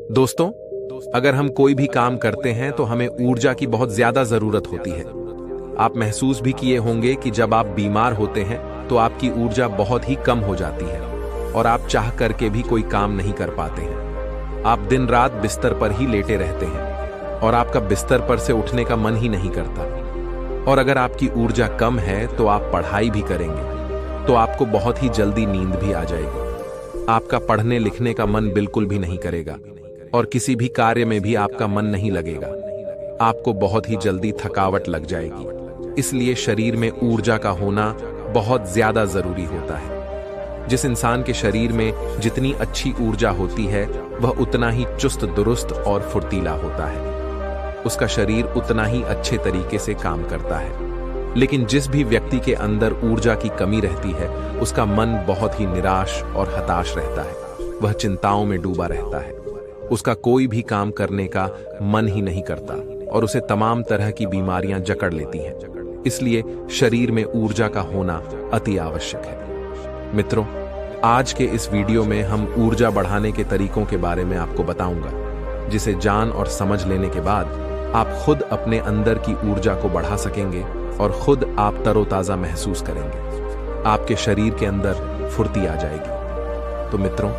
दोस्तों, अगर हम कोई भी काम करते हैं तो हमें ऊर्जा की बहुत ज्यादा जरूरत होती है। आप महसूस भी किए होंगे कि जब आप बीमार होते हैं तो आपकी ऊर्जा बहुत ही कम हो जाती है और आप चाह करके भी कोई काम नहीं कर पाते हैं। आप दिन रात बिस्तर पर ही लेटे रहते हैं और आपका बिस्तर पर से उठने का मन ही नहीं करता। और अगर आपकी ऊर्जा कम है तो आप पढ़ाई भी करेंगे तो आपको बहुत ही जल्दी नींद भी आ जाएगी। आपका पढ़ने लिखने का मन बिल्कुल भी नहीं करेगा और किसी भी कार्य में भी आपका मन नहीं लगेगा। आपको बहुत ही जल्दी थकावट लग जाएगी। इसलिए शरीर में ऊर्जा का होना बहुत ज्यादा जरूरी होता है। जिस इंसान के शरीर में जितनी अच्छी ऊर्जा होती है वह उतना ही चुस्त दुरुस्त और फुर्तीला होता है। उसका शरीर उतना ही अच्छे तरीके से काम करता है। लेकिन जिस भी व्यक्ति के अंदर ऊर्जा की कमी रहती है उसका मन बहुत ही निराश और हताश रहता है। वह चिंताओं में डूबा रहता है। उसका कोई भी काम करने का मन ही नहीं करता और उसे तमाम तरह की बीमारियां जकड़ लेती हैं। इसलिए शरीर में ऊर्जा का होना अति आवश्यक है। मित्रों, आज के इस वीडियो में हम ऊर्जा बढ़ाने के तरीकों के बारे में आपको बताऊंगा, जिसे जान और समझ लेने के बाद आप खुद अपने अंदर की ऊर्जा को बढ़ा सकेंगे और खुद आप तरोताजा महसूस करेंगे। आपके शरीर के अंदर फुर्ती आ जाएगी। तो मित्रों,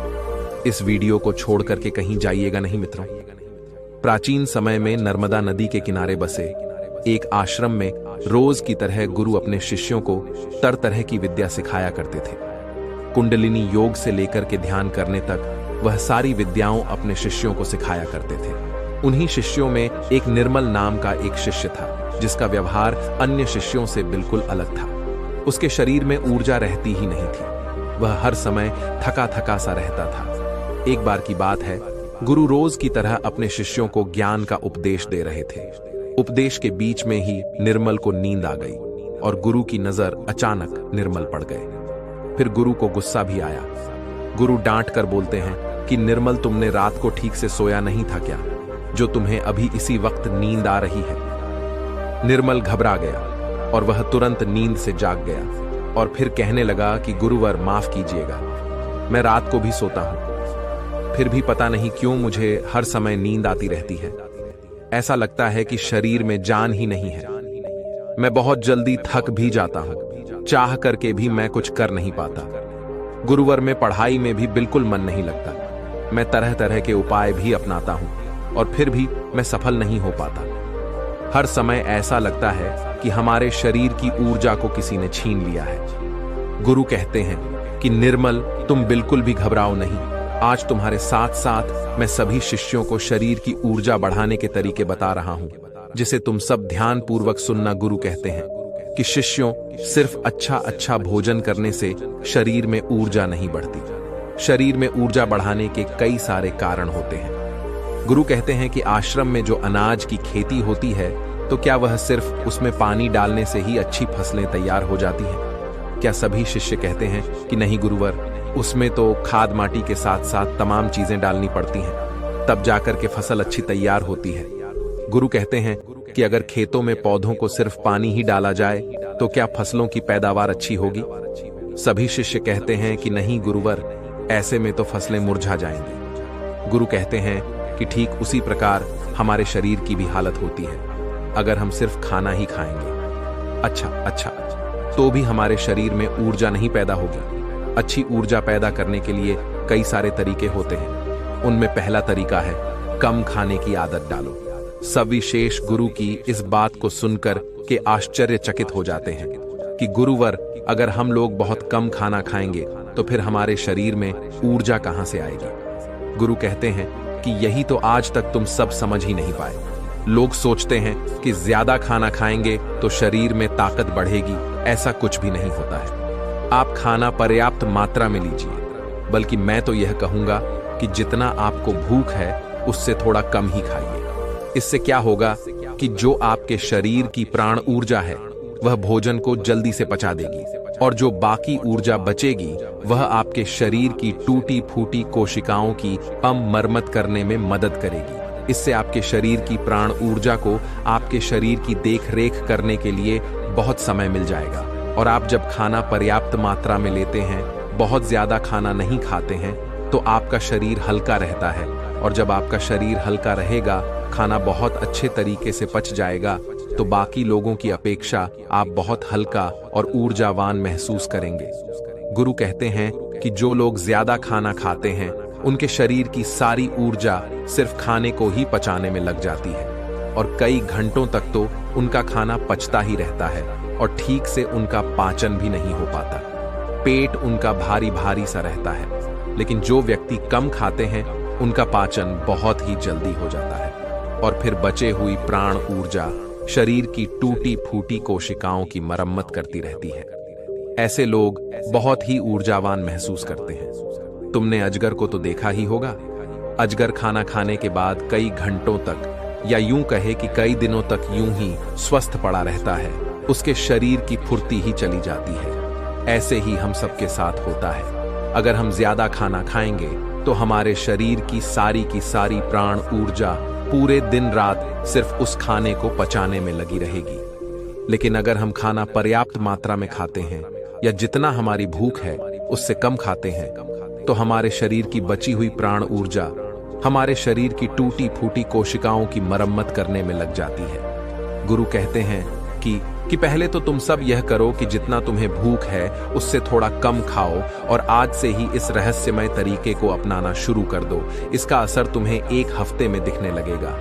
इस वीडियो को छोड़ करके कहीं जाइएगा नहीं। मित्रों, प्राचीन समय में नर्मदा नदी के किनारे बसे एक आश्रम में रोज की तरह गुरु अपने शिष्यों को तरह की विद्या सिखाया करते थे। कुंडलिनी योग से लेकर के ध्यान करने तक वह सारी विद्याओं अपने शिष्यों को सिखाया करते थे। उन्हीं शिष्यों में एक निर्मल नाम का एक शिष्य था जिसका व्यवहार अन्य शिष्यों से बिल्कुल अलग था। उसके शरीर में ऊर्जा रहती ही नहीं थी। वह हर समय थका थका सा रहता था। एक बार की बात है, गुरु रोज की तरह अपने शिष्यों को ज्ञान का उपदेश दे रहे थे। उपदेश के बीच में ही निर्मल को नींद आ गई और गुरु की नजर अचानक निर्मल पड़ गए। फिर गुरु को गुस्सा भी आया। गुरु डांट कर बोलते हैं कि निर्मल, तुमने रात को ठीक से सोया नहीं था क्या, जो तुम्हें अभी इसी वक्त नींद आ रही है। निर्मल घबरा गया और वह तुरंत नींद से जाग गया और फिर कहने लगा कि गुरुवर, माफ कीजिएगा, मैं रात को भी सोता हूं, फिर भी पता नहीं क्यों मुझे हर समय नींद आती रहती है। ऐसा लगता है कि शरीर में जान ही नहीं है। मैं बहुत जल्दी थक भी जाता हूं, चाह करके भी मैं कुछ कर नहीं पाता। गुरुवर, में पढ़ाई में भी बिल्कुल मन नहीं लगता। मैं तरह तरह के उपाय भी अपनाता हूं और फिर भी मैं सफल नहीं हो पाता। हर समय ऐसा लगता है कि हमारे शरीर की ऊर्जा को किसी ने छीन लिया है। गुरु कहते हैं कि निर्मल, तुम बिल्कुल भी घबराओ नहीं। आज तुम्हारे साथ साथ मैं सभी शिष्यों को शरीर की ऊर्जा बढ़ाने के तरीके बता रहा हूं, जिसे तुम सब ध्यान पूर्वक सुनना। गुरु कहते हैं कि शिष्यों, सिर्फ अच्छा भोजन करने से शरीर में ऊर्जा नहीं बढ़ती। शरीर में ऊर्जा बढ़ाने के कई सारे कारण होते हैं। गुरु कहते हैं कि आश्रम में जो अनाज की खेती होती है तो क्या वह सिर्फ उसमें पानी डालने से ही अच्छी फसलें तैयार हो जाती हैं? क्या सभी शिष्य कहते हैं कि नहीं गुरुवर, उसमें तो खाद माटी के साथ साथ तमाम चीजें डालनी पड़ती हैं, तब जाकर के फसल अच्छी तैयार होती है। गुरु कहते हैं कि अगर खेतों में पौधों को सिर्फ पानी ही डाला जाए तो क्या फसलों की पैदावार अच्छी होगी? सभी शिष्य कहते हैं कि नहीं गुरुवर, ऐसे में तो फसलें मुरझा जाएंगी। गुरु कहते हैं कि ठीक उसी प्रकार हमारे शरीर की भी हालत होती है। अगर हम सिर्फ खाना ही खाएंगे, अच्छा तो भी हमारे शरीर में ऊर्जा नहीं पैदा होगी। अच्छी ऊर्जा पैदा करने के लिए कई सारे तरीके होते हैं। उनमें पहला तरीका है कम खाने की आदत डालो। सविशेष गुरु की इस बात को सुनकर के आश्चर्यचकित हो जाते हैं कि गुरुवर, अगर हम लोग बहुत कम खाना खाएंगे तो फिर हमारे शरीर में ऊर्जा कहां से आएगी? गुरु कहते हैं कि यही तो आज तक तुम सब समझ ही नहीं पाए। लोग सोचते हैं कि ज्यादा खाना खाएंगे तो शरीर में ताकत बढ़ेगी। ऐसा कुछ भी नहीं होता है। आप खाना पर्याप्त मात्रा में लीजिए, बल्कि मैं तो यह कहूंगा कि जितना आपको भूख है उससे थोड़ा कम ही खाइए। इससे क्या होगा कि जो आपके शरीर की प्राण ऊर्जा है वह भोजन को जल्दी से पचा देगी और जो बाकी ऊर्जा बचेगी वह आपके शरीर की टूटी फूटी कोशिकाओं की मरम्मत करने में मदद करेगी। इससे आपके शरीर की प्राण ऊर्जा को आपके शरीर की देख रेख करने के लिए बहुत समय मिल जाएगा। और आप जब खाना पर्याप्त मात्रा में लेते हैं, बहुत ज्यादा खाना नहीं खाते हैं, तो आपका शरीर हल्का रहता है और जब आपका शरीर हल्का रहेगा, खाना बहुत अच्छे तरीके से पच जाएगा, तो बाकी लोगों की अपेक्षा आप बहुत हल्का और ऊर्जावान महसूस करेंगे। गुरु कहते हैं कि जो लोग ज्यादा खाना खाते हैं, उनके शरीर की सारी ऊर्जा सिर्फ खाने को ही पचाने में लग जाती है और कई घंटों तक तो उनका खाना पचता ही रहता है और ठीक से उनका पाचन भी नहीं हो पाता। पेट उनका भारी भारी सा रहता है। लेकिन जो व्यक्ति कम खाते हैं, उनका पाचन बहुत ही जल्दी हो जाता है और फिर बचे हुई प्राण ऊर्जा शरीर की टूटी फूटी कोशिकाओं की मरम्मत करती रहती है। ऐसे लोग बहुत ही ऊर्जावान महसूस करते हैं। तुमने अजगर को तो देखा ही होगा। अजगर खाना खाने के बाद कई घंटों तक, या यूं कहे कि कई दिनों तक यूं ही स्वस्थ पड़ा रहता है। उसके शरीर की फुर्ती ही चली जाती है। ऐसे ही हम सबके साथ होता है। अगर हम ज्यादा खाना खाएंगे तो हमारे शरीर की सारी प्राण ऊर्जा पूरे दिन रात सिर्फ उस खाने को पचाने में लगी रहेगी। लेकिन अगर हम खाना पर्याप्त मात्रा में खाते हैं या जितना हमारी भूख है उससे कम खाते हैं, तो हमारे शरीर की बची हुई प्राण ऊर्जा हमारे शरीर की टूटी फूटी कोशिकाओं की मरम्मत करने में लग जाती है। गुरु कहते हैं कि पहले तो तुम सब यह करो कि जितना तुम्हें भूख है उससे थोड़ा कम खाओ और आज से ही इस रहस्यमय तरीके को अपनाना शुरू कर दो। इसका असर तुम्हें 1 हफ्ते में दिखने लगेगा।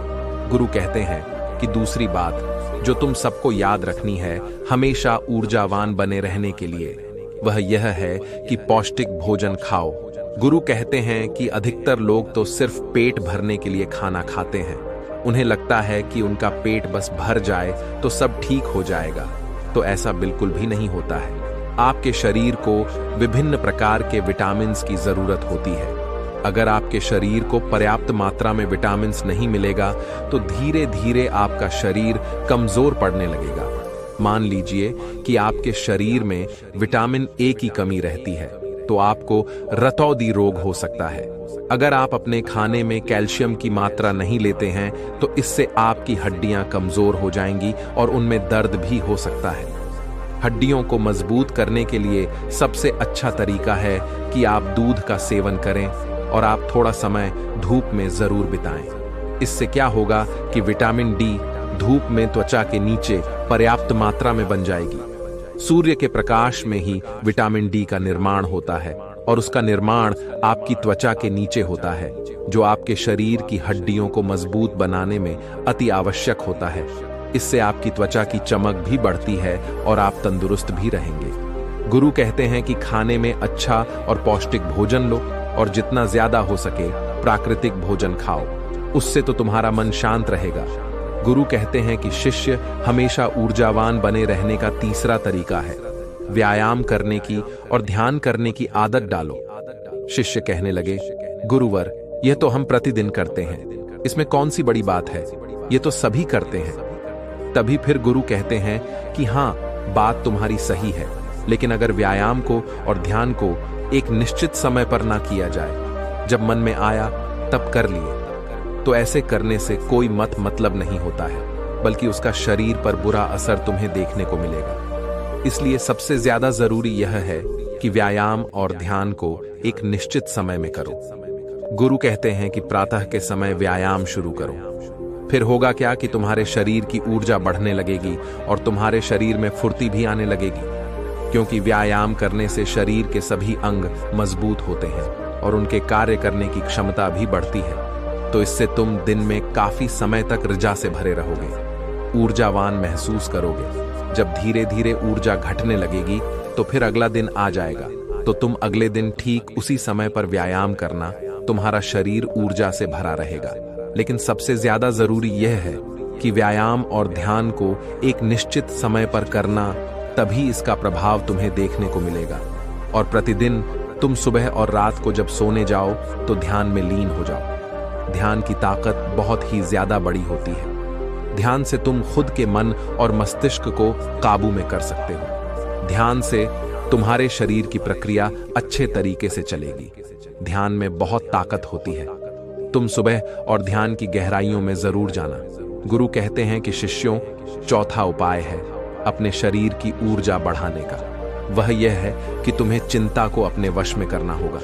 गुरु कहते हैं कि दूसरी बात जो तुम सबको याद रखनी है हमेशा ऊर्जावान बने रहने के लिए, वह यह है कि पौष्टिक भोजन खाओ। गुरु कहते हैं कि अधिकतर लोग तो सिर्फ पेट भरने के लिए खाना खाते हैं। उन्हें लगता है कि उनका पेट बस भर जाए तो सब ठीक हो जाएगा, तो ऐसा बिल्कुल भी नहीं होता है। आपके शरीर को विभिन्न प्रकार के विटामिन्स की जरूरत होती है। अगर आपके शरीर को पर्याप्त मात्रा में विटामिन्स नहीं मिलेगा तो धीरे धीरे आपका शरीर कमजोर पड़ने लगेगा। मान लीजिए कि आपके शरीर में विटामिन ए की कमी रहती है, तो आपको रतौंधी रोग हो सकता है। अगर आप अपने खाने में कैल्शियम की मात्रा नहीं लेते हैं तो इससे आपकी हड्डियां कमजोर हो जाएंगी और उनमें दर्द भी हो सकता है। हड्डियों को मजबूत करने के लिए सबसे अच्छा तरीका है कि आप दूध का सेवन करें और आप थोड़ा समय धूप में जरूर बिताएं। इससे क्या होगा कि विटामिन डी धूप में त्वचा के नीचे पर्याप्त मात्रा में बन जाएगी। सूर्य के प्रकाश में ही विटामिन डी का निर्माण होता है और उसका निर्माण आपकी त्वचा के नीचे होता है, जो आपके शरीर की हड्डियों को मजबूत बनाने में अति आवश्यक होता है। इससे आपकी त्वचा की चमक भी बढ़ती है और आप तंदुरुस्त भी रहेंगे। गुरु कहते हैं कि खाने में अच्छा और पौष्टिक भोजन लो और जितना ज्यादा हो सके प्राकृतिक भोजन खाओ। उससे तो तुम्हारा मन शांत रहेगा। गुरु कहते हैं कि शिष्य हमेशा ऊर्जावान बने रहने का तीसरा तरीका है व्यायाम करने की और ध्यान करने की आदत डालो। शिष्य कहने लगे, गुरुवर, यह तो हम प्रतिदिन करते हैं, इसमें कौन सी बड़ी बात है, ये तो सभी करते हैं। तभी फिर गुरु कहते हैं कि हाँ, बात तुम्हारी सही है, लेकिन अगर व्यायाम को और ध्यान को एक निश्चित समय पर ना किया जाए, जब मन में आया तब कर लिए, तो ऐसे करने से कोई मतलब नहीं होता है, बल्कि उसका शरीर पर बुरा असर तुम्हें देखने को मिलेगा। इसलिए सबसे ज्यादा जरूरी यह है कि व्यायाम और ध्यान को एक निश्चित समय में करो। गुरु कहते हैं कि प्रातः के समय व्यायाम शुरू करो। फिर होगा क्या कि तुम्हारे शरीर की ऊर्जा बढ़ने लगेगी और तुम्हारे शरीर में फुर्ती भी आने लगेगी, क्योंकि व्यायाम करने से शरीर के सभी अंग मजबूत होते हैं और उनके कार्य करने की क्षमता भी बढ़ती है। तो इससे तुम दिन में काफी समय तक ऋजा से भरे रहोगे, ऊर्जावान महसूस करोगे। जब धीरे धीरे ऊर्जा घटने लगेगी तो फिर अगला दिन आ जाएगा, तो तुम अगले दिन ठीक उसी समय पर व्यायाम करना, तुम्हारा शरीर ऊर्जा से भरा रहेगा। लेकिन सबसे ज्यादा जरूरी यह है कि व्यायाम और ध्यान को एक निश्चित समय पर करना, तभी इसका प्रभाव तुम्हें देखने को मिलेगा। और प्रतिदिन तुम सुबह और रात को जब सोने जाओ तो ध्यान में लीन हो जाओ। ध्यान की ताकत बहुत ही ज्यादा बड़ी होती है। ध्यान से तुम खुद के मन और मस्तिष्क को काबू में कर सकते हो। ध्यान से तुम्हारे शरीर की प्रक्रिया अच्छे तरीके से चलेगी। ध्यान में बहुत ताकत होती है। तुम सुबह और ध्यान की गहराइयों में जरूर जाना। गुरु कहते हैं कि शिष्यों, चौथा उपाय है अपने शरीर की ऊर्जा बढ़ाने का। वह यह है कि तुम्हें चिंता को अपने वश में करना होगा।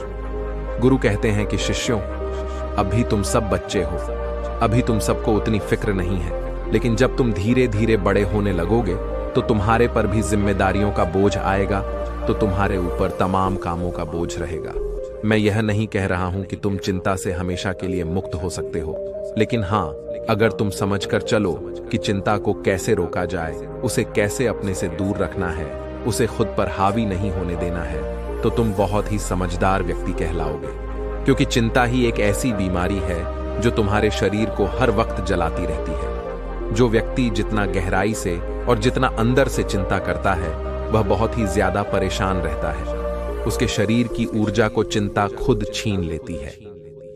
गुरु कहते हैं कि शिष्यों, अभी तुम सब बच्चे हो, अभी तुम सबको उतनी फिक्र नहीं है, लेकिन जब तुम धीरे धीरे बड़े होने लगोगे तो तुम्हारे पर भी जिम्मेदारियों का बोझ आएगा, तो तुम्हारे ऊपर तमाम कामों का बोझ रहेगा। मैं यह नहीं कह रहा हूं कि तुम चिंता से हमेशा के लिए मुक्त हो सकते हो, लेकिन हाँ, अगर तुम समझकर चलो कि चिंता को कैसे रोका जाए, उसे कैसे अपने से दूर रखना है, उसे खुद पर हावी नहीं होने देना है, तो तुम बहुत ही समझदार व्यक्ति कहलाओगे। क्योंकि चिंता ही एक ऐसी बीमारी है जो तुम्हारे शरीर को हर वक्त जलाती रहती है। जो व्यक्ति जितना गहराई से और जितना अंदर से चिंता करता है, वह बहुत ही ज्यादा परेशान रहता है। उसके शरीर की ऊर्जा को चिंता खुद छीन लेती है,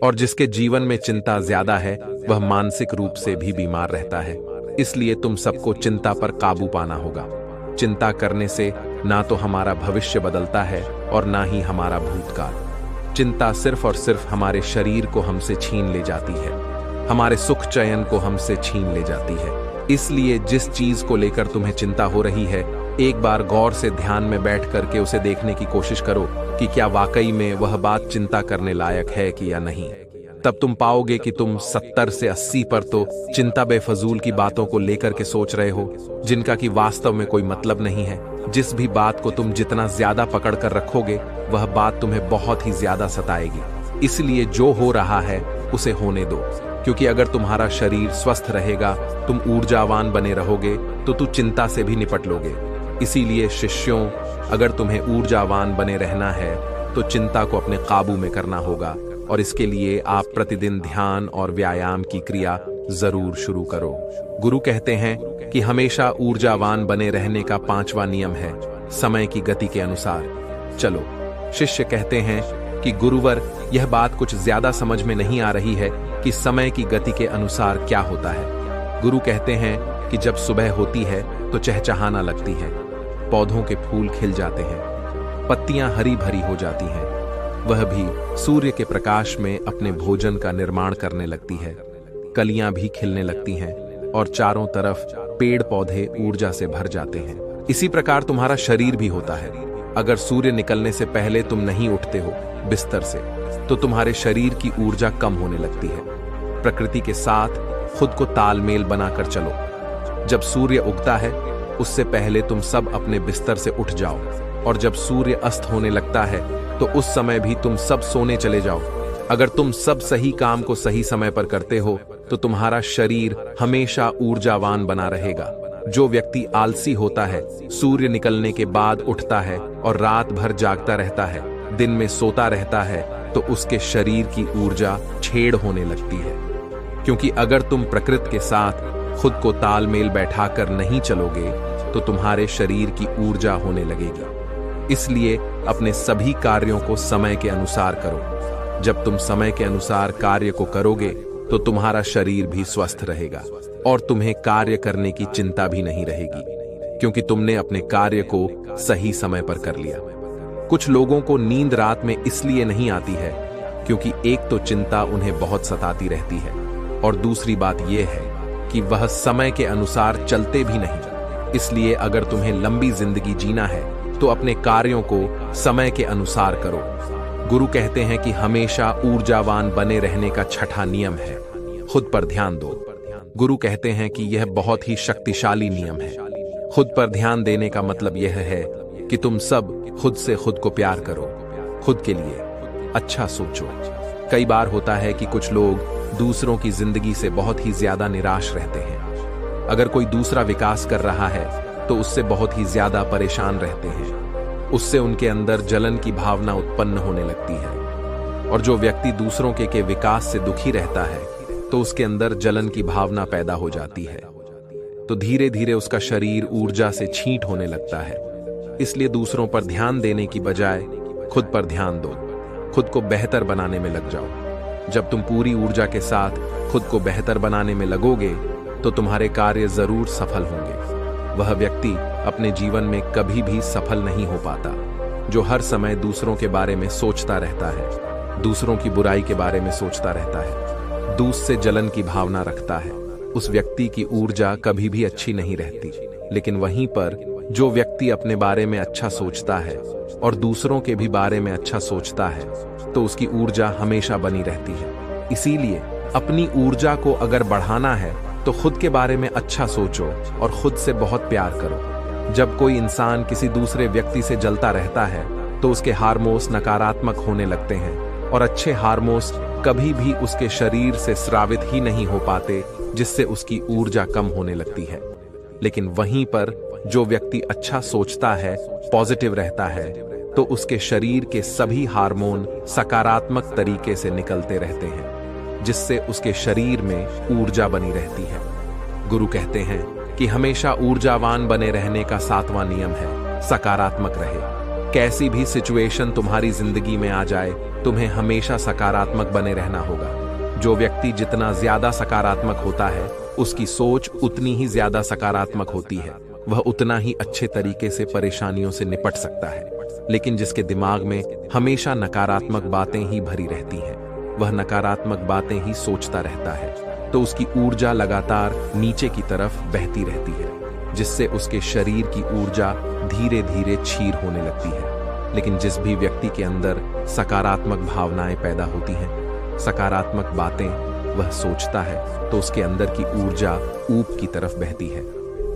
और जिसके जीवन में चिंता ज्यादा है वह मानसिक रूप से भी बीमार रहता है। इसलिए तुम सबको चिंता पर काबू पाना होगा। चिंता करने से ना तो हमारा भविष्य बदलता है और ना ही हमारा भूतकाल। चिंता सिर्फ और सिर्फ हमारे शरीर को हमसे छीन ले जाती है, हमारे सुख चयन को हमसे छीन ले जाती है। इसलिए जिस चीज को लेकर तुम्हें चिंता हो रही है, एक बार गौर से ध्यान में बैठ करके उसे देखने की कोशिश करो कि क्या वाकई में वह बात चिंता करने लायक है कि या नहीं। तब तुम पाओगे कि तुम 70 से 80 पर तो चिंता बेफजूल की बातों को लेकर के सोच रहे हो, जिनका कि वास्तव में कोई मतलब नहीं है। जिस भी बात को तुम जितना ज्यादा पकड़ कर रखोगे, वह बात तुम्हें बहुत ही ज्यादा सताएगी। इसलिए जो हो रहा है उसे होने दो, क्योंकि अगर तुम्हारा शरीर स्वस्थ रहेगा, तुम ऊर्जावान बने रहोगे, तो तू चिंता से भी निपट लोगे। इसीलिए शिष्यों, अगर तुम्हें ऊर्जावान बने रहना है तो चिंता को अपने काबू में करना होगा, और इसके लिए आप प्रतिदिन ध्यान और व्यायाम की क्रिया जरूर शुरू करो। गुरु कहते हैं कि हमेशा ऊर्जावान बने रहने का 5वां नियम है समय की गति के अनुसार चलो। शिष्य कहते हैं कि गुरुवर, यह बात कुछ ज्यादा समझ में नहीं आ रही है कि समय की गति के अनुसार क्या होता है। गुरु कहते हैं कि जब सुबह होती है तो चहचहाना लगती है, पौधों के फूल खिल जाते हैं, पत्तियां हरी भरी हो जाती हैं, वह भी सूर्य के प्रकाश में अपने भोजन का निर्माण करने लगती है, कलियां भी खिलने लगती हैं और चारों तरफ पेड़ पौधे ऊर्जा से भर जाते हैं। इसी प्रकार तुम्हारा शरीर भी होता है। अगर सूर्य निकलने से पहले तुम नहीं उठते हो बिस्तर से, तो तुम्हारे शरीर की ऊर्जा कम होने लगती है। प्रकृति के साथ खुद को तालमेल बनाकर चलो। जब सूर्य उगता है उससे पहले तुम सब अपने बिस्तर से उठ जाओ, और जब सूर्य अस्त होने लगता है तो उस समय भी तुम सब सोने चले जाओ। अगर तुम सब सही काम को सही समय पर करते हो तो तुम्हारा शरीर हमेशा ऊर्जावान बना रहेगा। जो व्यक्ति आलसी होता है, सूर्य निकलने के बाद उठता है और रात भर जागता रहता है, दिन में सोता रहता है, तो उसके शरीर की ऊर्जा छेड़ होने लगती है। क्योंकि अगर तुम प्रकृति के साथ खुद को तालमेल बैठाकर नहीं चलोगे तो तुम्हारे शरीर की ऊर्जा होने लगेगी। इसलिए अपने सभी कार्यों को समय के अनुसार करो। जब तुम समय के अनुसार कार्य को करोगे तो तुम्हारा शरीर भी स्वस्थ रहेगा और तुम्हें कार्य करने की चिंता भी नहीं रहेगी, क्योंकि तुमने अपने कार्य को सही समय पर कर लिया। कुछ लोगों को नींद रात में इसलिए नहीं आती है क्योंकि एक तो चिंता उन्हें बहुत सताती रहती है, और दूसरी बात यह है कि वह समय के अनुसार चलते भी नहीं। इसलिए अगर तुम्हें लंबी जिंदगी जीना है तो अपने कार्यों को समय के अनुसार करो। गुरु कहते हैं कि हमेशा ऊर्जावान बने रहने का 6वां नियम है खुद पर ध्यान दो। गुरु कहते हैं कि यह बहुत ही शक्तिशाली नियम है। खुद पर ध्यान देने का मतलब यह है कि तुम सब खुद से खुद को प्यार करो, खुद के लिए अच्छा सोचो। कई बार होता है कि कुछ लोग दूसरों की जिंदगी से बहुत ही ज्यादा निराश रहते हैं। अगर कोई दूसरा विकास कर रहा है तो उससे बहुत ही ज्यादा परेशान रहते हैं। उससे उनके अंदर जलन की भावना उत्पन्न होने लगती है, और जो व्यक्ति दूसरों के विकास से दुखी रहता है तो उसके अंदर जलन की भावना पैदा हो जाती है, तो धीरे धीरे उसका शरीर ऊर्जा से छींट होने लगता है। इसलिए दूसरों पर ध्यान देने की बजाय खुद पर ध्यान दो, खुद को बेहतर बनाने में लग जाओ। जब तुम पूरी ऊर्जा के साथ खुद को बेहतर बनाने में लगोगे तो तुम्हारे कार्य जरूर सफल होंगे। वह व्यक्ति अपने जीवन में कभी भी सफल नहीं हो पाता जो हर समय दूसरों के बारे में सोचता रहता है, दूसरों की बुराई के बारे में सोचता रहता है, दूसरे से जलन की भावना रखता है। उस व्यक्ति की ऊर्जा कभी भी अच्छी नहीं रहती। लेकिन वहीं पर जो व्यक्ति अपने बारे में अच्छा सोचता है और दूसरों के भी बारे में अच्छा सोचता है तो उसकी ऊर्जा हमेशा बनी रहती है। इसीलिए अपनी ऊर्जा को अगर बढ़ाना है तो खुद के बारे में अच्छा सोचो और खुद से बहुत प्यार करो। जब कोई इंसान किसी दूसरे व्यक्ति से जलता रहता है तो उसके हार्मोन्स नकारात्मक होने लगते हैं और अच्छे हार्मोन्स कभी भी उसके शरीर से स्रावित ही नहीं हो पाते, जिससे उसकी ऊर्जा कम होने लगती है। लेकिन वहीं पर जो व्यक्ति अच्छा सोचता है, पॉजिटिव रहता है, तो उसके शरीर के सभी हार्मोन सकारात्मक तरीके से निकलते रहते हैं, जिससे उसके शरीर में ऊर्जा बनी रहती है। गुरु कहते हैं कि हमेशा ऊर्जावान बने रहने का 7वां नियम है सकारात्मक रहे। कैसी भी सिचुएशन तुम्हारी जिंदगी में आ जाए, तुम्हें हमेशा सकारात्मक बने रहना होगा। जो व्यक्ति जितना ज्यादा सकारात्मक होता है, उसकी सोच उतनी ही ज्यादा सकारात्मक होती है। वह उतना ही अच्छे तरीके से परेशानियों से निपट सकता है। लेकिन जिसके दिमाग में हमेशा नकारात्मक बातें ही भरी रहती हैं, वह नकारात्मक बातें ही सोचता रहता है, तो उसकी ऊर्जा लगातार नीचे की तरफ बहती रहती है, जिससे उसके शरीर की ऊर्जा धीरे धीरे क्षीण होने लगती है। लेकिन जिस भी व्यक्ति के अंदर सकारात्मक भावनाएं पैदा होती हैं, सकारात्मक बातें वह सोचता है, तो उसके अंदर की ऊर्जा ऊपर की तरफ बहती है।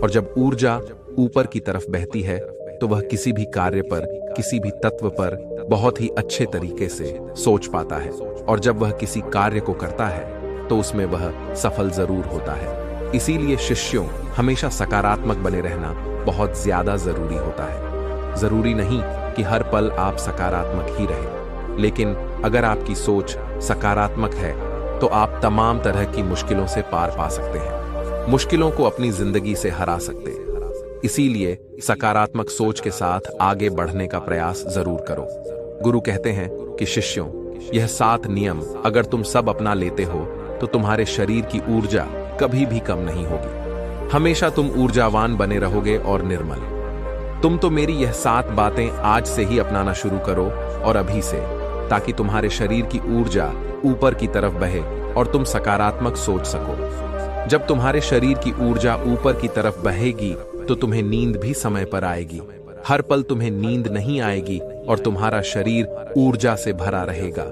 और जब ऊर्जा ऊपर की तरफ बहती है तो वह किसी भी कार्य पर, किसी भी तत्व पर बहुत ही अच्छे तरीके से सोच पाता है। और जब वह किसी कार्य को करता है तो उसमें वह सफल जरूर होता है। इसीलिए शिष्यों, हमेशा सकारात्मक बने रहना बहुत ज्यादा जरूरी होता है। जरूरी नहीं कि हर पल आप सकारात्मक ही रहें, लेकिन अगर आपकी सोच सकारात्मक है तो आप तमाम तरह की मुश्किलों से पार पा सकते हैं, मुश्किलों को अपनी जिंदगी से हरा सकते हैं। इसीलिए सकारात्मक सोच के साथ आगे बढ़ने का प्रयास जरूर करो। गुरु कहते हैं कि शिष्यों, यह 7 नियम अगर तुम सब अपना लेते हो तो तुम्हारे शरीर की ऊर्जा कभी भी कम नहीं होगी। हमेशा तुम ऊर्जावान बने रहोगे और निर्मल। तुम तो मेरी यह 7 बातें आज से ही अपनाना शुरू करो, और अभी से, ताकि तुम्हारे शरीर की ऊर्जा ऊपर की तरफ बहे और तुम सकारात्मक सोच सको। जब तुम्हारे शरीर की ऊर्जा ऊपर की तरफ बहेगी तो तुम्हें नींद भी समय पर आएगी। हर पल तुम्हें नींद नहीं आएगी और तुम्हारा शरीर ऊर्जा से भरा रहेगा।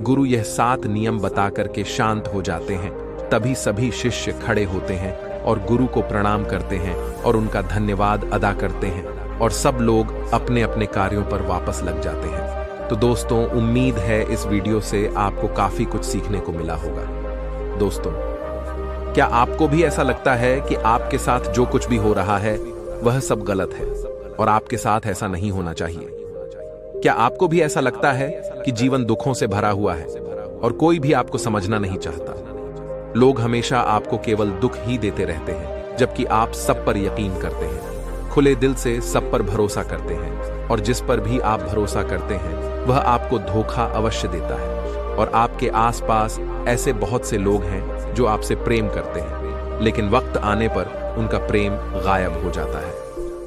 गुरु यह 7 नियम बता करके शांत हो जाते हैं। तभी सभी शिष्य खड़े होते हैं और गुरु को प्रणाम करते हैं और उनका धन्यवाद अदा करते हैं, और सब लोग अपने अपने कार्यों पर वापस लग जाते हैं। तो दोस्तों, उम्मीद है इस वीडियो से आपको काफी कुछ सीखने को मिला होगा। दोस्तों, क्या आपको भी ऐसा लगता है कि आपके साथ जो कुछ भी हो रहा है वह सब गलत है और आपके साथ ऐसा नहीं होना चाहिए? क्या आपको भी ऐसा लगता है कि जीवन दुखों से भरा हुआ है और कोई भी आपको समझना नहीं चाहता? लोग हमेशा आपको केवल दुख ही देते रहते हैं, जबकि आप सब पर यकीन करते हैं, खुले दिल से सब पर भरोसा करते हैं, और जिस पर भी आप भरोसा करते हैं वह आपको धोखा अवश्य देता है। और आपके आसपास ऐसे बहुत से लोग हैं जो आपसे प्रेम करते हैं, लेकिन वक्त आने पर उनका प्रेम गायब हो जाता है।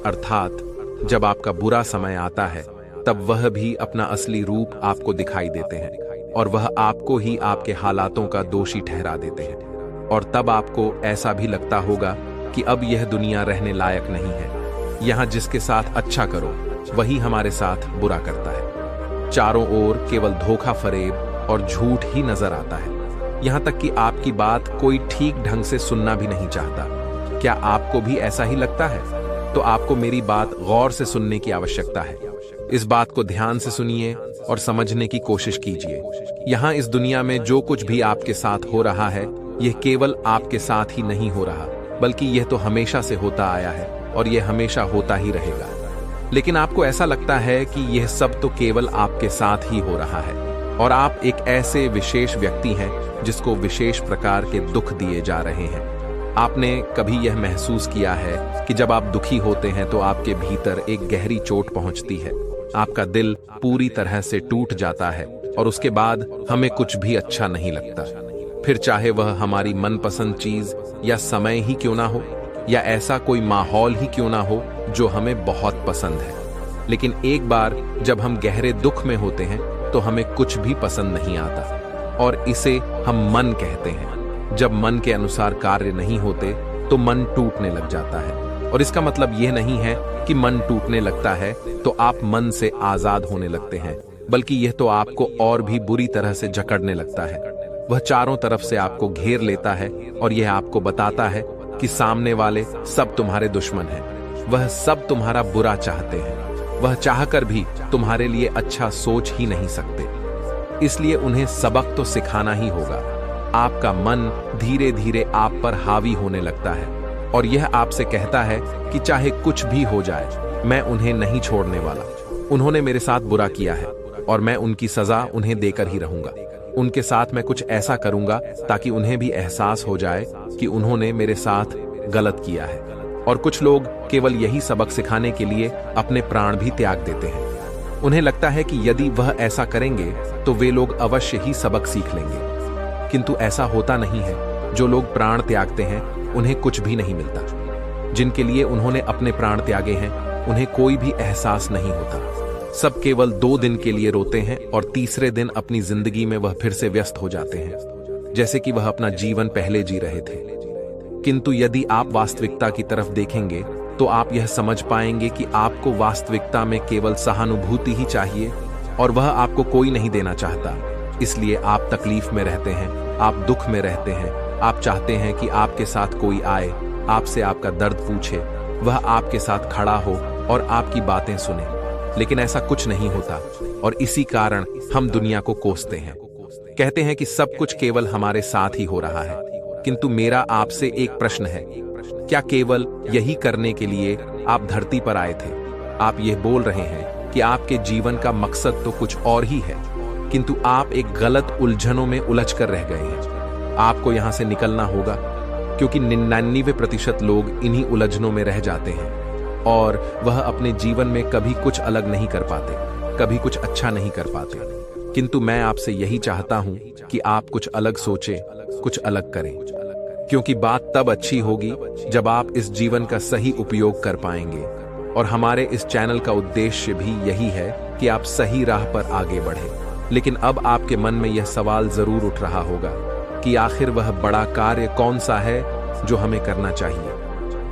अर्थात जब आपका बुरा समय आता है तब वह भी अपना असली रूप आपको दिखाई देते हैं, और वह आपको ही आपके हालातों का दोषी ठहरा देते हैं। और तब आपको ऐसा भी लगता होगा कि अब यह दुनिया रहने लायक नहीं है। यहाँ जिसके साथ अच्छा करो वही हमारे साथ बुरा करता है। चारों ओर केवल धोखा फरेब और झूठ ही नजर आता है। यहाँ तक कि आपकी बात कोई ठीक ढंग से सुनना भी नहीं चाहता। क्या आपको भी ऐसा ही लगता है? तो आपको मेरी बात गौर से सुनने की आवश्यकता है। इस बात को ध्यान से सुनिए और समझने की कोशिश कीजिए। यहाँ इस दुनिया में जो कुछ भी आपके साथ हो रहा है, यह केवल आपके साथ ही नहीं हो रहा, बल्कि यह तो हमेशा से होता आया है और यह हमेशा होता ही रहेगा। लेकिन आपको ऐसा लगता है कि यह सब तो केवल आपके साथ ही हो रहा है, और आप एक ऐसे विशेष व्यक्ति हैं जिसको विशेष प्रकार के दुख दिए जा रहे हैं। आपने कभी यह महसूस किया है कि जब आप दुखी होते हैं तो आपके भीतर एक गहरी चोट पहुंचती है, आपका दिल पूरी तरह से टूट जाता है, और उसके बाद हमें कुछ भी अच्छा नहीं लगता, फिर चाहे वह हमारी मनपसंद चीज या समय ही क्यों ना हो, या ऐसा कोई माहौल ही क्यों ना हो जो हमें बहुत पसंद है। लेकिन एक बार जब हम गहरे दुख में होते हैं तो हमें कुछ भी पसंद नहीं आता, और इसे हम मन कहते हैं। जब मन के अनुसार कार्य नहीं होते तो मन टूटने लग जाता है। और इसका मतलब यह नहीं है कि मन टूटने लगता है तो आप मन से आजाद होने लगते हैं, बल्कि यह तो आपको और भी बुरी तरह से जकड़ने लगता है। वह चारों तरफ से आपको घेर लेता है और यह आपको बताता है कि सामने वाले सब तुम्हारे दुश्मन हैं। वह सब तुम्हारा बुरा चाहते हैं। वह चाहकर भी तुम्हारे लिए अच्छा सोच ही नहीं सकते। इसलिए उन्हें सबक तो सिखाना ही होगा। आपका मन धीरे धीरे आप पर हावी होने लगता है और यह आपसे कहता है कि चाहे कुछ भी हो जाए, मैं उन्हें नहीं छोड़ने वाला। उन्होंने मेरे साथ बुरा किया है और मैं उनकी सजा उन्हें देकर ही रहूंगा। उनके साथ मैं कुछ ऐसा करूंगा ताकि उन्हें भी एहसास हो जाए कि उन्होंने मेरे साथ गलत किया है। और कुछ लोग केवल यही सबक सिखाने के लिए अपने प्राण भी त्याग देते हैं। उन्हें लगता है कि यदि वह ऐसा करेंगे तो वे लोग अवश्य ही सबक सीख लेंगे, किंतु ऐसा होता नहीं है। जो लोग प्राण त्यागते हैं उन्हें कुछ भी नहीं मिलता। जिनके लिए उन्होंने अपने प्राण त्यागे हैं उन्हें कोई भी एहसास नहीं होता। सब केवल 2 दिन के लिए रोते हैं और तीसरे दिन अपनी जिंदगी में वह फिर से व्यस्त हो जाते हैं, जैसे कि वह अपना जीवन पहले जी रहे थे। किंतु यदि आप वास्तविकता की तरफ देखेंगे तो आप यह समझ पाएंगे कि आपको वास्तविकता में केवल सहानुभूति ही चाहिए और वह आपको कोई नहीं देना चाहता। इसलिए आप तकलीफ में रहते हैं, आप दुख में रहते हैं। आप चाहते हैं कि आपके साथ कोई आए, आपसे आपका दर्द पूछे, वह आपके साथ खड़ा हो और आपकी बातें सुने, लेकिन ऐसा कुछ नहीं होता और इसी कारण हम दुनिया को कोसते हैं। कहते हैं कि सब कुछ केवल हमारे साथ ही हो रहा है। किंतु मेरा आपसे एक प्रश्न है, क्या केवल यही करने के लिए आप धरती पर आए थे? आप यह बोल रहे हैं कि आपके जीवन का मकसद तो कुछ और ही है, किंतु आप एक गलत उलझनों में उलझ कर रह गए हैं। आपको यहां से निकलना होगा, क्योंकि 99% लोग इन्हीं उलझनों में रह जाते हैं और वह अपने जीवन में कभी कुछ अलग नहीं कर पाते, कभी कुछ अच्छा नहीं कर पाते। किंतु मैं आपसे यही चाहता हूं कि आप कुछ अलग सोचें, कुछ अलग करें, क्योंकि बात तब अच्छी होगी जब आप इस जीवन का सही उपयोग कर पाएंगे। और हमारे इस चैनल का उद्देश्य भी यही है कि आप सही राह पर आगे बढ़ें। लेकिन अब आपके मन में यह सवाल जरूर उठ रहा होगा कि आखिर वह बड़ा कार्य कौन सा है जो हमें करना चाहिए?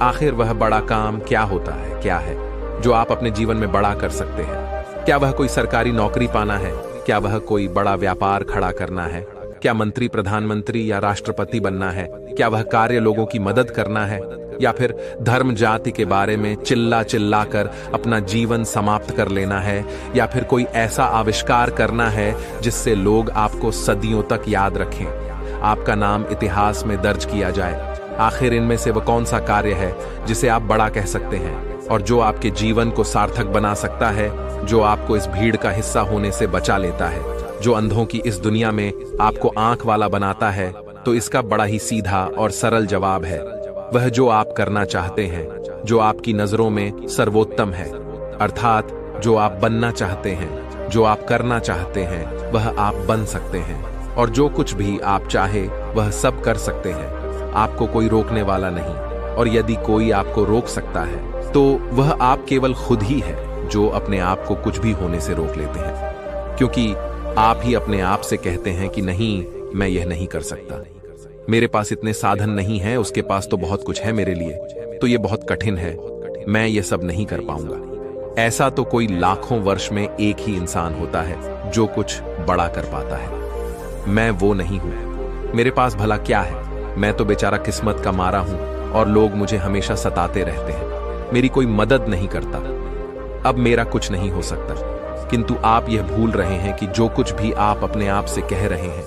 आखिर वह बड़ा काम क्या होता है, क्या है जो आप अपने जीवन में बड़ा कर सकते हैं? क्या वह कोई सरकारी नौकरी पाना है? क्या वह कोई बड़ा व्यापार खड़ा करना है? क्या मंत्री, प्रधानमंत्री या राष्ट्रपति बनना है? क्या वह कार्य लोगों की मदद करना है? या फिर धर्म जाति के बारे में चिल्ला चिल्ला कर अपना जीवन समाप्त कर लेना है? या फिर कोई ऐसा आविष्कार करना है जिससे लोग आपको सदियों तक याद रखें, आपका नाम इतिहास में दर्ज किया जाए? आखिर इनमें से वह कौन सा कार्य है जिसे आप बड़ा कह सकते हैं और जो आपके जीवन को सार्थक बना सकता है, जो आपको इस भीड़ का हिस्सा होने से बचा लेता है, जो अंधों की इस दुनिया में आपको आंख वाला बनाता है? तो इसका बड़ा ही सीधा और सरल जवाब है, वह जो आप करना चाहते हैं, जो आपकी नजरों में सर्वोत्तम है, अर्थात जो आप बनना चाहते हैं, जो आप करना चाहते हैं, वह आप बन सकते हैं। और जो कुछ भी आप चाहे वह सब कर सकते हैं। आपको कोई रोकने वाला नहीं, और यदि कोई आपको रोक सकता है तो वह आप केवल खुद ही है जो अपने आप को कुछ भी होने से रोक लेते हैं, क्योंकि आप ही अपने आप से कहते हैं कि नहीं, मैं यह नहीं कर सकता, मेरे पास इतने साधन नहीं है, उसके पास तो बहुत कुछ है मेरे लिए, तो यह बहुत कठिन है, मैं यह सब नहीं कर पाऊंगा। ऐसा तो कोई लाखों वर्ष में एक ही इंसान होता है जो कुछ बड़ा कर पाता है। मैं वो नहीं हूं। मेरे पास भला क्या है? मैं तो बेचारा किस्मत का मारा हूं और लोग मुझे हमेशा सताते रहते हैं। मेरी कोई मदद नहीं करता। अब मेरा कुछ नहीं हो सकता। किंतु आप यह भूल रहे हैं कि जो कुछ भी आप अपने आप से कह रहे हैं,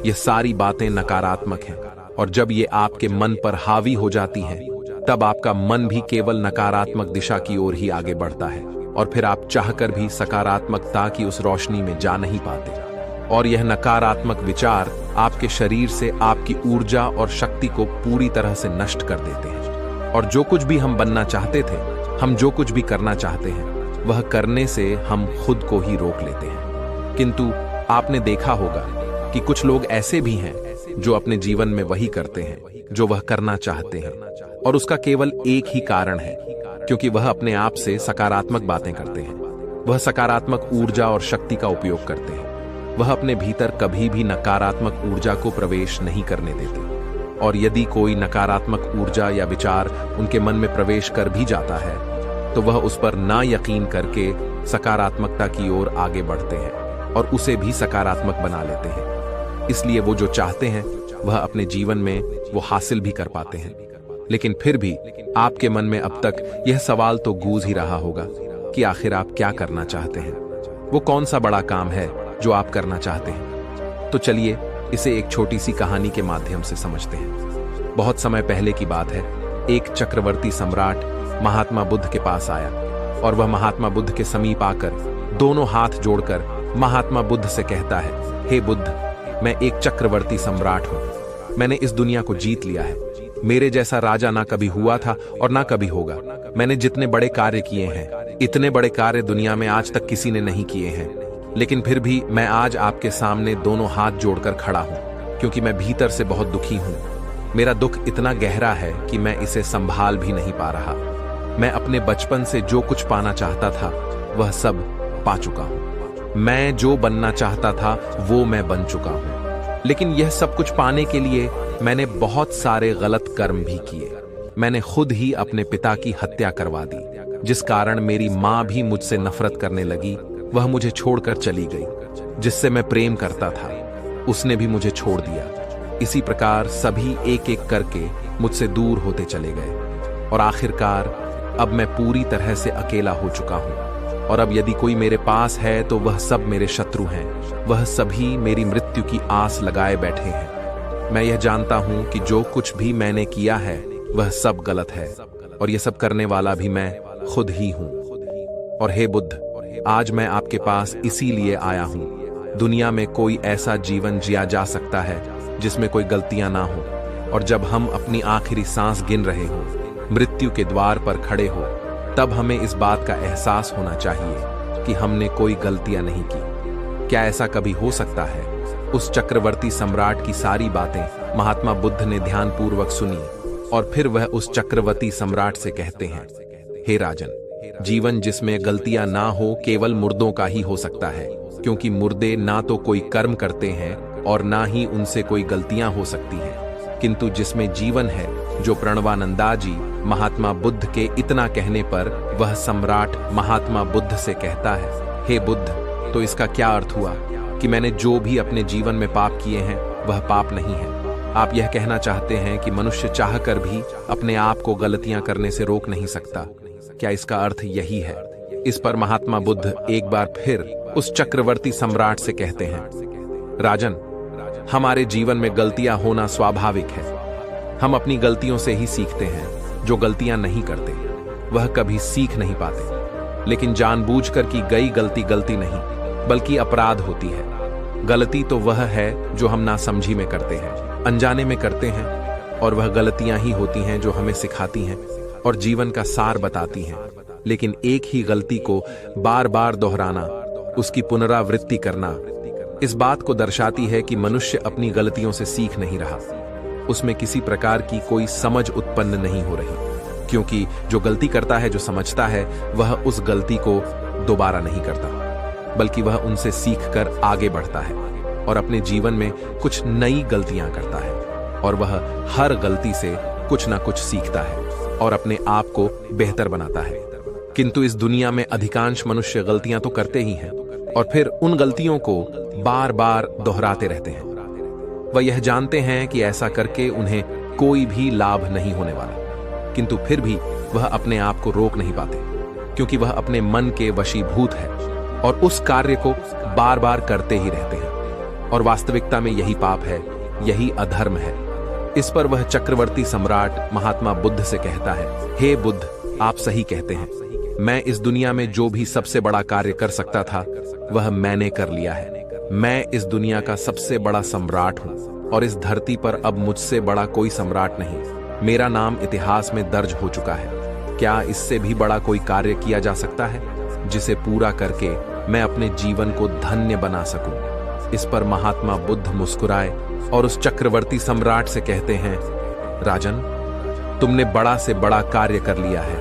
यह सारी बातें नकारात्मक हैं, और जब ये आपके मन पर हावी हो जाती हैं, तब आपका मन भी केवल नकारात्मक दिशा की ओर ही आगे बढ़ता है, और फिर आप चाहकर भी सकारात्मकता की उस रोशनी में जा नहीं पाते। और यह नकारात्मक विचार आपके शरीर से आपकी ऊर्जा और शक्ति को पूरी तरह से नष्ट कर देते हैं। और जो कुछ भी हम बनना चाहते थे, हम जो कुछ भी करना चाहते हैं, वह करने से हम खुद को ही रोक लेते हैं। किंतु आपने देखा होगा कि कुछ लोग ऐसे भी हैं जो अपने जीवन में वही करते हैं जो वह करना चाहते हैं, और उसका केवल एक ही कारण है, क्योंकि वह अपने आप से सकारात्मक बातें करते हैं। वह सकारात्मक ऊर्जा और शक्ति का उपयोग करते हैं। वह अपने भीतर कभी भी नकारात्मक ऊर्जा को प्रवेश नहीं करने देते, और यदि कोई नकारात्मक ऊर्जा या विचार उनके मन में प्रवेश कर भी जाता है तो वह उस पर ना यकीन करके सकारात्मकता की ओर आगे बढ़ते हैं और उसे भी सकारात्मक बना लेते हैं। इसलिए वो जो चाहते हैं वह अपने जीवन में वो हासिल भी कर पाते हैं। लेकिन फिर भी आपके मन में अब तक यह सवाल तो गूंज ही रहा होगा कि आखिर आप क्या करना चाहते हैं, वो कौन सा बड़ा काम है जो आप करना चाहते हैं। तो चलिए इसे एक छोटी सी कहानी के माध्यम से समझते हैं। बहुत समय पहले की बात है, एक चक्रवर्ती सम्राट महात्मा बुद्ध के पास आया और वह महात्मा बुद्ध के समीप आकर दोनों हाथ जोड़कर महात्मा बुद्ध से कहता है, हे बुद्ध, मैं एक चक्रवर्ती सम्राट हूं। मैंने इस दुनिया को जीत लिया है। मेरे जैसा राजा ना कभी हुआ था और ना कभी होगा। मैंने जितने बड़े कार्य किए हैं, इतने बड़े कार्य दुनिया में आज तक किसी ने नहीं किए हैं। लेकिन फिर भी मैं आज आपके सामने दोनों हाथ जोड़कर खड़ा हूं, क्योंकि मैं भीतर से बहुत दुखी हूं। मेरा दुख इतना गहरा है कि मैं इसे संभाल भी नहीं पा रहा। मैं अपने बचपन से जो कुछ पाना चाहता था वह सब पा चुका हूं। मैं जो बनना चाहता था वो मैं बन चुका हूं। लेकिन यह सब कुछ पाने के लिए मैंने बहुत सारे गलत कर्म भी किए। मैंने खुद ही अपने पिता की हत्या करवा दी, जिस कारण मेरी मां भी मुझसे नफरत करने लगी। वह मुझे छोड़कर चली गई। जिससे मैं प्रेम करता था उसने भी मुझे छोड़ दिया। इसी प्रकार सभी एक एक करके मुझसे दूर होते चले गए और आखिरकार अब मैं पूरी तरह से अकेला हो चुका हूं। और अब यदि कोई मेरे पास है तो वह सब मेरे शत्रु हैं। वह सभी मेरी मृत्यु की आस लगाए बैठे हैं। मैं यह जानता हूं कि जो कुछ भी मैंने किया है वह सब गलत है और यह सब करने वाला भी मैं खुद ही हूं। और हे बुद्ध, आज मैं आपके पास इसीलिए आया हूं। दुनिया में कोई ऐसा जीवन जिया जा सकता है जिसमें कोई गलतियां ना हो, और जब हम अपनी आखिरी सांस गिन रहे हो, मृत्यु के द्वार पर खड़े हो, तब हमें इस बात का एहसास होना चाहिए कि हमने कोई गलतियां नहीं की। क्या ऐसा कभी हो सकता है? उस चक्रवर्ती सम्राट की सारी बातें महात्मा बुद्ध ने ध्यानपूर्वक सुनी और फिर वह उस चक्रवर्ती सम्राट से कहते हैं, हे राजन, जीवन जिसमें गलतियां ना हो केवल मुर्दों का ही हो सकता है, क्योंकि मुर्दे ना तो कोई कर्म करते हैं और ना ही उनसे कोई गलतियां हो सकती हैं। किंतु जिसमें जीवन है, जो प्रणवानंदा जी महात्मा बुद्ध के इतना कहने पर वह सम्राट महात्मा बुद्ध से कहता है, हे बुद्ध, तो इसका क्या अर्थ हुआ कि मैंने जो भी अपने जीवन में पाप किए हैं वह पाप नहीं है। आप यह कहना चाहते हैं कि मनुष्य चाहकर भी अपने आप को गलतियां करने से रोक नहीं सकता। क्या इसका अर्थ यही है? इस पर महात्मा बुद्ध एक बार फिर उस चक्रवर्ती सम्राट से कहते हैं, राजन, हमारे जीवन में गलतियां होना स्वाभाविक है। हम अपनी गलतियों से ही सीखते हैं। जो गलतियां नहीं करते वह कभी सीख नहीं पाते। लेकिन जानबूझकर की गई गलती गलती नहीं बल्कि अपराध होती है। गलती तो वह है जो हम नासमझी में करते हैं, अनजाने में करते हैं, और वह गलतियां ही होती हैं जो हमें सिखाती हैं और जीवन का सार बताती हैं। लेकिन एक ही गलती को बार बार दोहराना, उसकी पुनरावृत्ति करना, इस बात को दर्शाती है कि मनुष्य अपनी गलतियों से सीख नहीं रहा। उसमें किसी प्रकार की कोई समझ उत्पन्न नहीं हो रही, क्योंकि जो गलती करता है, जो समझता है, वह उस गलती को दोबारा नहीं करता, बल्कि वह उनसे सीखकर आगे बढ़ता है और अपने जीवन में कुछ नई गलतियां करता है। और वह हर गलती से कुछ ना कुछ सीखता है और अपने आप को बेहतर बनाता है। किंतु इस दुनिया में अधिकांश मनुष्य गलतियां तो करते ही हैं और फिर उन गलतियों को बार बार दोहराते रहते हैं। वह यह जानते हैं कि ऐसा करके उन्हें कोई भी लाभ नहीं होने वाला, किंतु फिर भी वह अपने आप को रोक नहीं पाते, क्योंकि वह अपने मन के वशीभूत है और उस कार्य को बार बार करते ही रहते हैं। और वास्तविकता में यही पाप है, यही अधर्म है। इस पर वह चक्रवर्ती सम्राट महात्मा बुद्ध से कहता है, हे बुद्ध, आप सही कहते हैं। मैं इस दुनिया में जो भी सबसे बड़ा कार्य कर सकता था वह मैंने कर लिया है। मैं इस दुनिया का सबसे बड़ा सम्राट हूं और इस धरती पर अब मुझसे बड़ा कोई सम्राट नहीं। मेरा नाम इतिहास में दर्ज हो चुका है। क्या इससे भी बड़ा कोई कार्य किया जा सकता है जिसे पूरा करके मैं अपने जीवन को धन्य बना सकूं? इस पर महात्मा बुद्ध मुस्कुराए और उस चक्रवर्ती सम्राट से कहते हैं, राजन, तुमने बड़ा से बड़ा कार्य कर लिया है,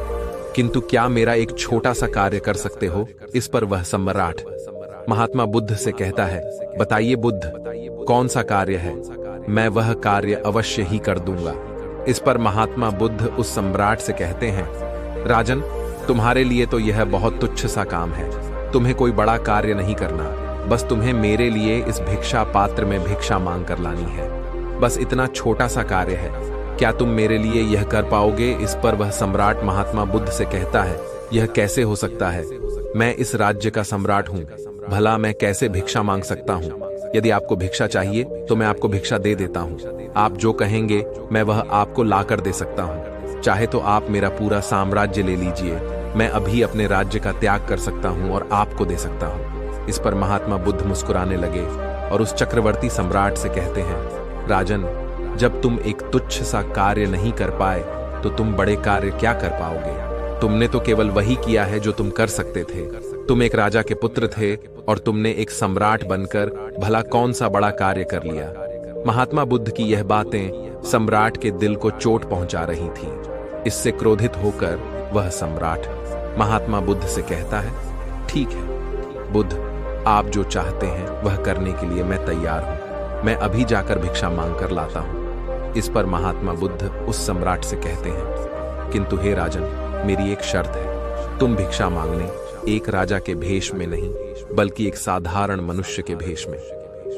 किंतु क्या मेरा एक छोटा सा कार्य कर सकते हो? इस पर वह सम्राट महात्मा बुद्ध से कहता है, बताइए बुद्ध, कौन सा कार्य है? मैं वह कार्य अवश्य ही कर दूंगा। इस पर महात्मा बुद्ध उस सम्राट से कहते हैं, राजन, तुम्हारे लिए तो यह बहुत तुच्छ सा काम है। तुम्हें कोई बड़ा कार्य नहीं करना। बस तुम्हें मेरे लिए इस भिक्षा पात्र में भिक्षा मांग कर लानी है। बस इतना छोटा सा कार्य है, क्या तुम मेरे लिए यह कर पाओगे? इस पर वह सम्राट महात्मा बुद्ध से कहता है, यह कैसे हो सकता है? मैं इस राज्य का सम्राट हूँ, भला मैं कैसे भिक्षा मांग सकता हूँ? यदि आपको भिक्षा चाहिए तो मैं आपको भिक्षा दे देता हूँ। आप जो कहेंगे मैं वह आपको लाकर दे सकता हूँ। चाहे तो आप मेरा पूरा साम्राज्य ले लीजिए, मैं अभी अपने राज्य का त्याग कर सकता हूँ और आपको दे सकता हूँ। इस पर महात्मा बुद्ध मुस्कुराने लगे और उस चक्रवर्ती सम्राट से कहते हैं, राजन, जब तुम एक तुच्छ सा कार्य नहीं कर पाए तो तुम बड़े कार्य क्या कर पाओगे? तुमने तो केवल वही किया है जो तुम कर सकते थे। तुम एक राजा के पुत्र थे और तुमने एक सम्राट बनकर भला कौन सा बड़ा कार्य कर लिया? महात्मा बुद्ध की यह बातें सम्राट के दिल को चोट पहुंचा रही थीं। इससे क्रोधित होकर वह सम्राट महात्मा बुद्ध से कहता है, ठीक है बुद्ध, आप जो चाहते हैं वह करने के लिए मैं तैयार हूं। मैं अभी जाकर भिक्षा मांग कर लाता हूं। इस पर महात्मा बुद्ध उस सम्राट से कहते हैं, किंतु हे राजन, मेरी एक शर्त है। तुम भिक्षा मांगने एक राजा के भेष में नहीं बल्कि एक साधारण मनुष्य के भेष में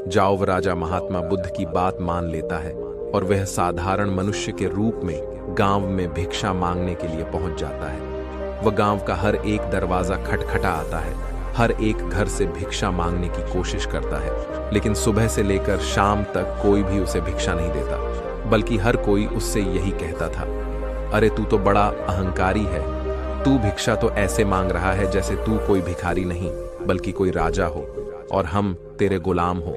जाओ। वह राजा महात्मा बुद्ध की बात मान लेता है और वह साधारण मनुष्य के रूप में गांव में भिक्षा मांगने के लिए पहुंच जाता है। वह गांव का हर एक दरवाजा खटखटा आता है, हर एक घर से भिक्षा मांगने की कोशिश करता है, लेकिन सुबह से लेकर शाम तक कोई भी उसे भिक्षा नहीं देता, बल्कि हर कोई उससे यही कहता था, अरे तू तो बड़ा अहंकारी है, तू भिक्षा तो ऐसे मांग रहा है जैसे तू कोई भिखारी नहीं बल्कि कोई राजा हो और हम तेरे गुलाम हो।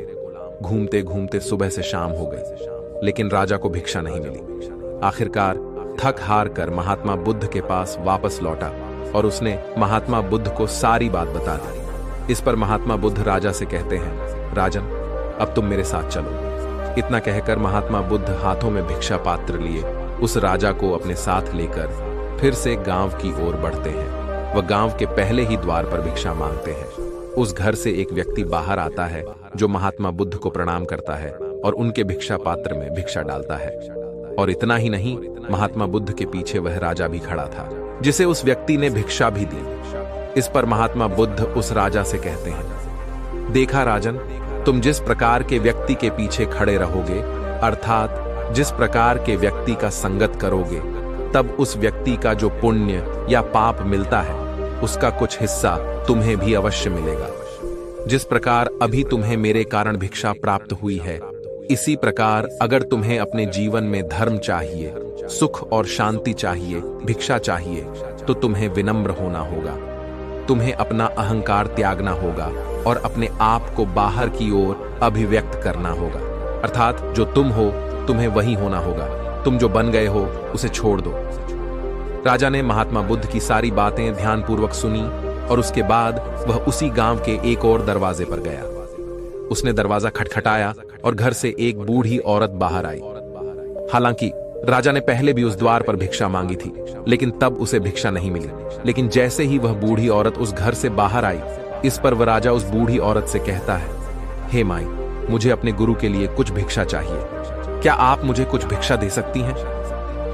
घूमते घूमते सुबह से शाम हो गई, लेकिन राजा को भिक्षा नहीं मिली। आखिरकार थक हार कर महात्मा बुद्ध के पास वापस लौटा और उसने महात्मा बुद्ध को सारी बात बता दी। इस पर महात्मा बुद्ध राजा से कहते हैं, राजन, अब तुम मेरे साथ चलो। इतना कहकर महात्मा बुद्ध हाथों में भिक्षा पात्र लिए उस राजा को अपने साथ लेकर फिर से गांव की ओर बढ़ते हैं। वह गांव के पहले ही द्वार पर भिक्षा मांगते हैं। उस घर से एक व्यक्ति बाहर आता है जो महात्मा बुद्ध को प्रणाम करता है और उनके भिक्षा पात्र में भिक्षा डालता है। और इतना ही नहीं, महात्मा बुद्ध के पीछे वह राजा भी खड़ा था जिसे उस व्यक्ति ने भिक्षा भी दी। इस पर महात्मा बुद्ध उस राजा से कहते हैं, देखा राजन, तुम जिस प्रकार के व्यक्ति के पीछे खड़े रहोगे, अर्थात जिस प्रकार के व्यक्ति का संगत करोगे, तब उस व्यक्ति का जो पुण्य या पाप मिलता है उसका कुछ हिस्सा तुम्हें भी अवश्य मिलेगा। जिस प्रकार अभी तुम्हें मेरे कारण भिक्षा प्राप्त हुई है, इसी प्रकार अगर तुम्हें अपने जीवन में धर्म चाहिए, सुख और शांति चाहिए, भिक्षा चाहिए, तो तुम्हें विनम्र होना होगा। तुम्हें अपना अहंकार त्यागना होगा और अपने आप को बाहर की ओर अभिव्यक्त करना होगा। अर्थात जो तुम हो तुम्हें वही होना होगा, तुम जो बन गए हो उसे छोड़ दो। राजा ने महात्मा बुद्ध की सारी बातें ध्यानपूर्वक सुनी और उसके बाद वह उसी गांव के एक और दरवाजे पर गया। उसने दरवाजा खटखटाया और घर से एक बूढ़ी औरत बाहर आई। हालांकि राजा ने पहले भी उस द्वार पर भिक्षा मांगी थी, लेकिन तब उसे भिक्षा नहीं मिली। लेकिन जैसे ही वह बूढ़ी औरत उस घर से बाहर आई, इस पर वह राजा उस बूढ़ी औरत से कहता है, हे माई, मुझे अपने गुरु के लिए कुछ भिक्षा चाहिए, क्या आप मुझे कुछ भिक्षा दे सकती हैं?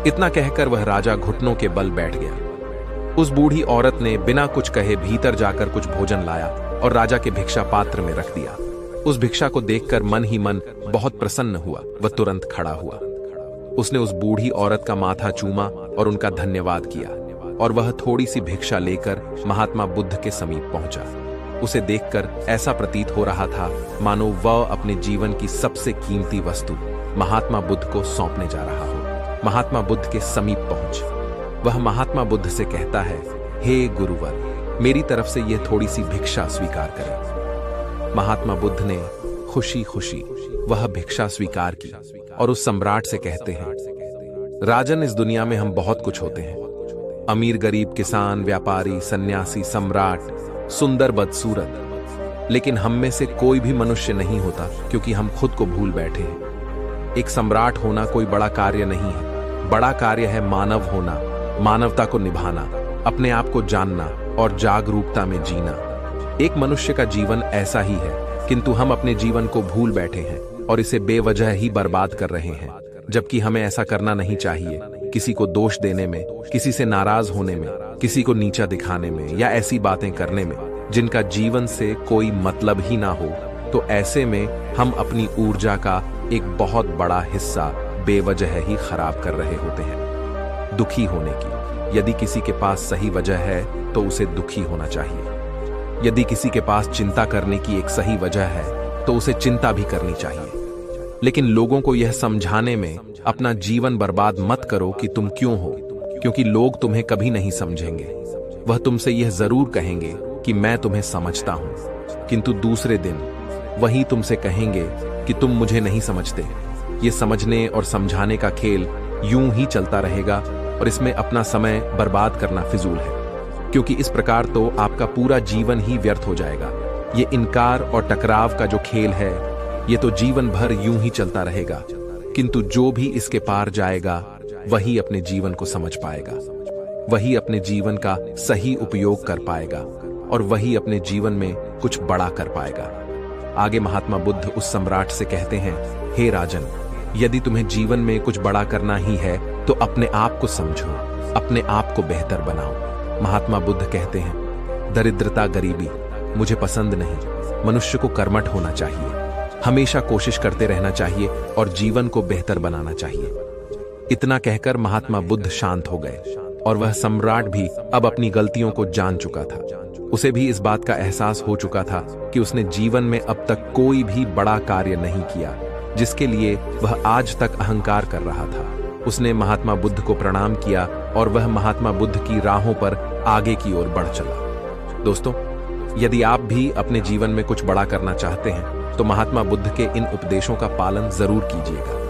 इतना कहकर वह राजा घुटनों के बल बैठ गया। उस बूढ़ी औरत ने बिना कुछ कहे भीतर जाकर कुछ भोजन लाया और राजा के भिक्षा पात्र में रख दिया। उस भिक्षा को देखकर मन ही मन बहुत प्रसन्न हुआ। वह तुरंत खड़ा हुआ। उसने उस बूढ़ी औरत का माथा चूमा और उनका धन्यवाद किया और वह थोड़ी सी भिक्षा लेकर महात्मा बुद्ध के समीप पहुंचा। उसे देखकर ऐसा प्रतीत हो रहा था मानो वह अपने जीवन की सबसे कीमती वस्तु महात्मा बुद्ध को सौंपने जा रहा हो। महात्मा बुद्ध के समीप पहुंच वह महात्मा बुद्ध से कहता है, हे गुरुवर, मेरी तरफ से यह थोड़ी सी भिक्षा स्वीकार करें। महात्मा बुद्ध ने खुशी खुशी वह भिक्षा स्वीकार की और उस सम्राट से कहते हैं, राजन, इस दुनिया में हम बहुत कुछ होते हैं, अमीर गरीब, किसान, व्यापारी, सन्यासी, सम्राट, सुंदर बदसूरत, लेकिन हम में से कोई भी मनुष्य नहीं होता क्योंकि हम खुद को भूल बैठे हैं। एक सम्राट होना कोई बड़ा कार्य नहीं है, बड़ा कार्य है मानव होना, मानवता को निभाना, अपने आप को जानना और जागरूकता में जीना। एक मनुष्य का जीवन ऐसा ही है, किंतु हम अपने जीवन को भूल बैठे हैं और इसे बेवजह ही बर्बाद कर रहे हैं, जबकि हमें ऐसा करना नहीं चाहिए। किसी को दोष देने में, किसी से नाराज होने में, किसी को नीचा दिखाने में या ऐसी बातें करने में जिनका जीवन से कोई मतलब ही ना हो, तो ऐसे में हम अपनी ऊर्जा का एक बहुत बड़ा हिस्सा बेवजह ही खराब कर रहे होते हैं। दुखी होने की, यदि किसी के पास सही वजह है तो उसे दुखी होना चाहिए। यदि किसी के पास चिंता करने की एक सही वजह है तो उसे चिंता भी करनी चाहिए। लेकिन लोगों को यह समझाने में अपना जीवन बर्बाद मत करो कि तुम क्यों हो, क्योंकि लोग तुम्हें कभी नहीं समझेंगे। वह तुमसे यह जरूर कहेंगे कि मैं तुम्हें समझता हूं, किंतु दूसरे दिन वही तुमसे कहेंगे कि तुम मुझे नहीं समझते। ये समझने और समझाने का खेल यूं ही चलता रहेगा और इसमें अपना समय बर्बाद करना फिजूल है, क्योंकि इस प्रकार तो आपका पूरा जीवन ही व्यर्थ हो जाएगा। ये इनकार और टकराव का जो खेल है, ये तो जीवन भर यूं ही चलता रहेगा, किंतु जो भी इसके पार जाएगा वही अपने जीवन को समझ पाएगा, वही अपने जीवन का सही उपयोग कर पाएगा और वही अपने जीवन में कुछ बड़ा कर पाएगा। आगे महात्मा बुद्ध उस सम्राट से कहते हैं, हे राजन, यदि तुम्हें जीवन में कुछ बड़ा करना ही है तो अपने आप को समझो, अपने आप को बेहतर बनाओ। महात्मा बुद्ध कहते हैं, दरिद्रता गरीबी मुझे पसंद नहीं। मनुष्य को कर्मठ होना चाहिए, हमेशा कोशिश करते रहना चाहिए और जीवन को बेहतर बनाना चाहिए। इतना कहकर महात्मा बुद्ध शांत हो गए और वह सम्राट भी अब अपनी गलतियों को जान चुका था। उसे भी इस बात का एहसास हो चुका था कि उसने जीवन में अब तक कोई भी बड़ा कार्य नहीं किया जिसके लिए वह आज तक अहंकार कर रहा था। उसने महात्मा बुद्ध को प्रणाम किया और वह महात्मा बुद्ध की राहों पर आगे की ओर बढ़ चला। दोस्तों, यदि आप भी अपने जीवन में कुछ बड़ा करना चाहते हैं तो महात्मा बुद्ध के इन उपदेशों का पालन जरूर कीजिएगा।